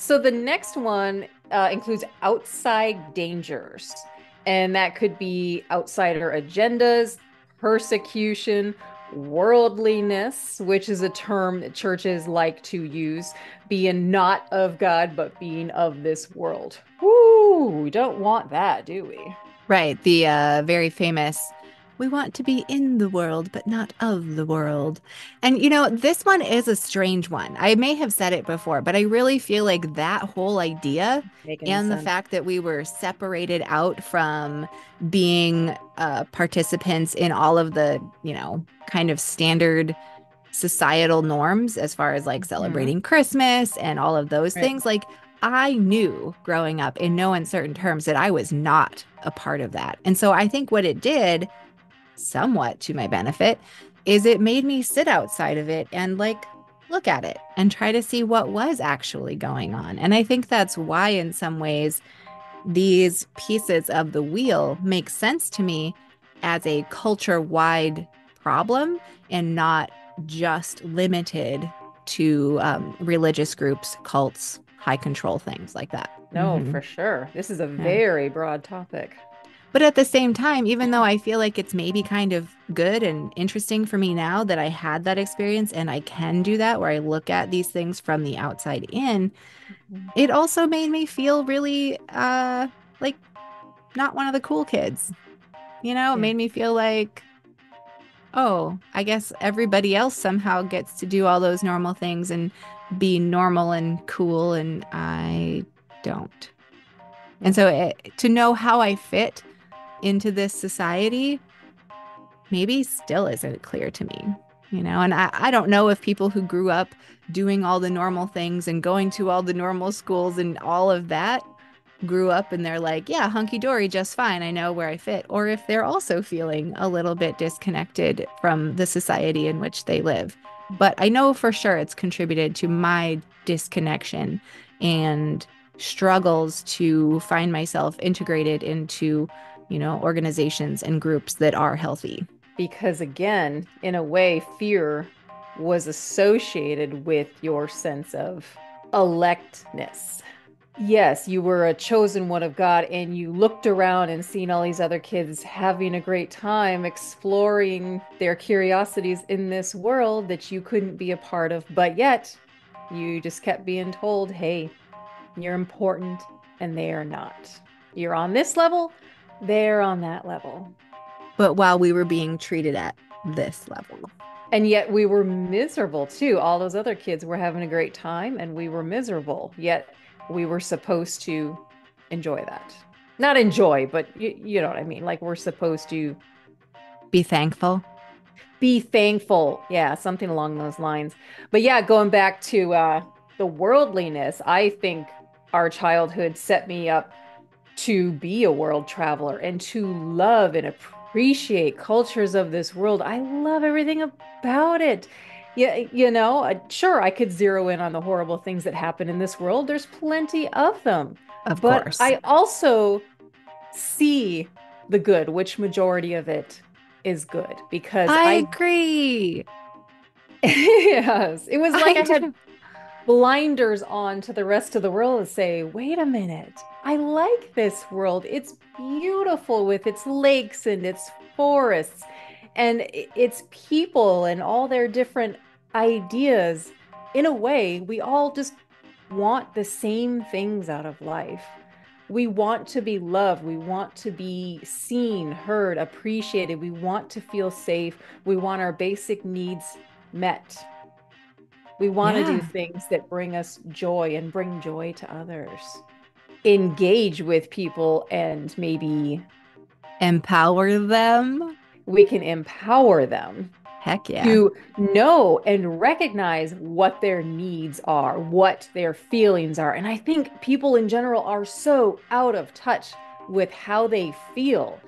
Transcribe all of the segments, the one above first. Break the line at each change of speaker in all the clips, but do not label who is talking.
So the next one includes outside dangers, and that could be outsider agendas, persecution, worldliness, which is a term that churches like to use, being not of God, but being of this world. Woo, we don't want that, do we?
Right. The very famous, we want to be in the world, but not of the world. And, this one is a strange one. I may have said it before, but I really feel like that whole idea
Making
and the
sense.
fact that we were separated out from being participants in all of the, kind of standard societal norms as far as like
Mhm.
celebrating Christmas and all of those
Right.
things. Like, I knew growing up in no uncertain terms that I was not a part of that. And so I think what it did, somewhat to my benefit, is it made me sit outside of it and like look at it and try to see what was actually going on. And I think that's why, in some ways, these pieces of the wheel make sense to me as a culture wide problem and not just limited to religious groups, cults, high control things like that.
No, for sure. This is a
Yeah.
very broad topic.
But at the same time, even though I feel like it's maybe kind of good and interesting for me now that I had that experience and I can do that where I look at these things from the outside in,
Mhm.
it also made me feel really like not one of the cool kids. It
Yeah.
made me feel like, oh, I guess everybody else somehow gets to do all those normal things and be normal and cool, and I don't. And
Yeah.
so to know how I fit into this society maybe still isn't clear to me, and I don't know if people who grew up doing all the normal things and going to all the normal schools and all of that grew up and they're like, yeah, hunky dory, just fine. I know where I fit. Or if they're also feeling a little bit disconnected from the society in which they live. But I know for sure it's contributed to my disconnection and struggles to find myself integrated into, organizations and groups that are healthy.
Because again, in a way, fear was associated with your sense of electness. Yes, you were a chosen one of God, and you looked around and seen all these other kids having a great time exploring their curiosities in this world that you couldn't be a part of. But yet, you just kept being told, hey, you're important, and they are not. You're on this level, they're on that level.
But while we were being treated at this level.
And yet we were miserable too. All those other kids were having a great time and we were miserable. Yet we were supposed to enjoy that. Not enjoy, but you know what I mean? Like we're supposed to
Be thankful.
be thankful. Yeah, something along those lines. But yeah, going back to the worldliness, I think our childhood set me up to be a world traveler and to love and appreciate cultures of this world. I love everything about it. Yeah, sure, I could zero in on the horrible things that happen in this world. There's plenty of them.
Of
But
course.
I also see the good, which majority of it is good because
I
I,
agree.
yes, it was like
I
I had
do.
blinders on to the rest of the world and say, wait a minute, I like this world. It's beautiful with its lakes and its forests and its people and all their different ideas. In a way, we all just want the same things out of life. We want to be loved. We want to be seen, heard, appreciated. We want to feel safe. We want our basic needs met. We want to do
Yeah.
things that bring us joy and bring joy to others. Engage with people and maybe
Empower them.
we can empower them
Heck yeah.
to know and recognize what their needs are, what their feelings are. And I think people in general are so out of touch with how they feel.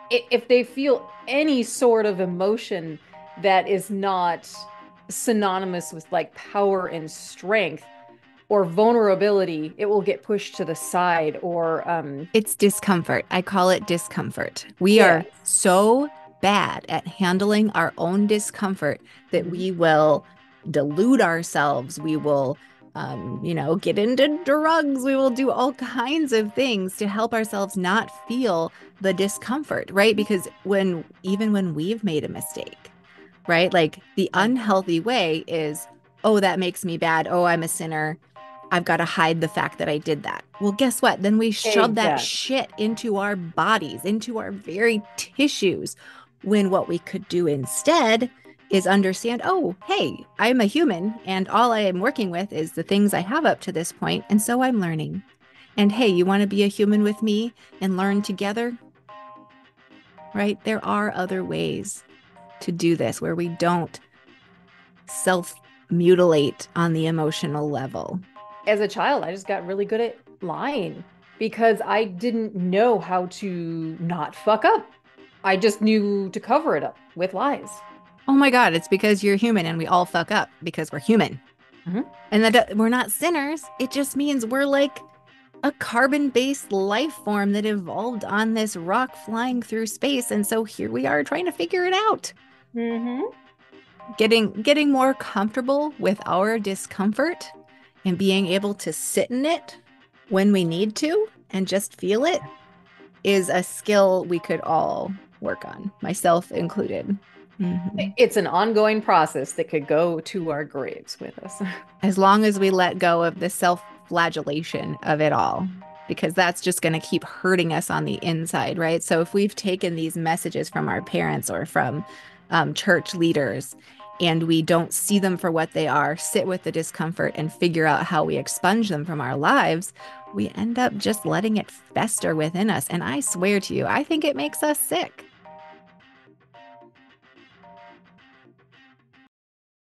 If they feel any sort of emotion that is not synonymous with like power and strength or vulnerability, it will get pushed to the side or
It's discomfort. I call it discomfort. We are
yes.
so bad at handling our own discomfort that
Mhm.
we will delude ourselves. We will get into drugs. We will do all kinds of things to help ourselves not feel the discomfort, right? Because even when we've made a mistake, right? Like the
Right.
unhealthy way is, oh, that makes me bad. Oh, I'm a sinner. I've got to hide the fact that I did that. Well, guess what? Then we shove that
Exactly.
shit into our bodies, into our very tissues, when what we could do instead is understand, oh, hey, I'm a human and all I am working with is the things I have up to this point, and so I'm learning. And hey, you want to be a human with me and learn together, right? There are other ways to do this where we don't self mutilate on the emotional level.
As a child, I just got really good at lying because I didn't know how to not fuck up. I just knew to cover it up with lies.
Oh my God, it's because you're human and we all fuck up because we're human.
Mhm.
And that we're not sinners. It just means we're like a carbon-based life form that evolved on this rock flying through space. And so here we are trying to figure it out.
Mhm.
Getting more comfortable with our discomfort and being able to sit in it when we need to and just feel it is a skill we could all work on, myself included. Mhm.
It's an ongoing process that could go to our graves with us.
As long as we let go of the self-flagellation of it all, because that's just going to keep hurting us on the inside, right? So if we've taken these messages from our parents or from church leaders and we don't see them for what they are, sit with the discomfort and figure out how we expunge them from our lives, we end up just letting it fester within us. And I swear to you, I think it makes us sick.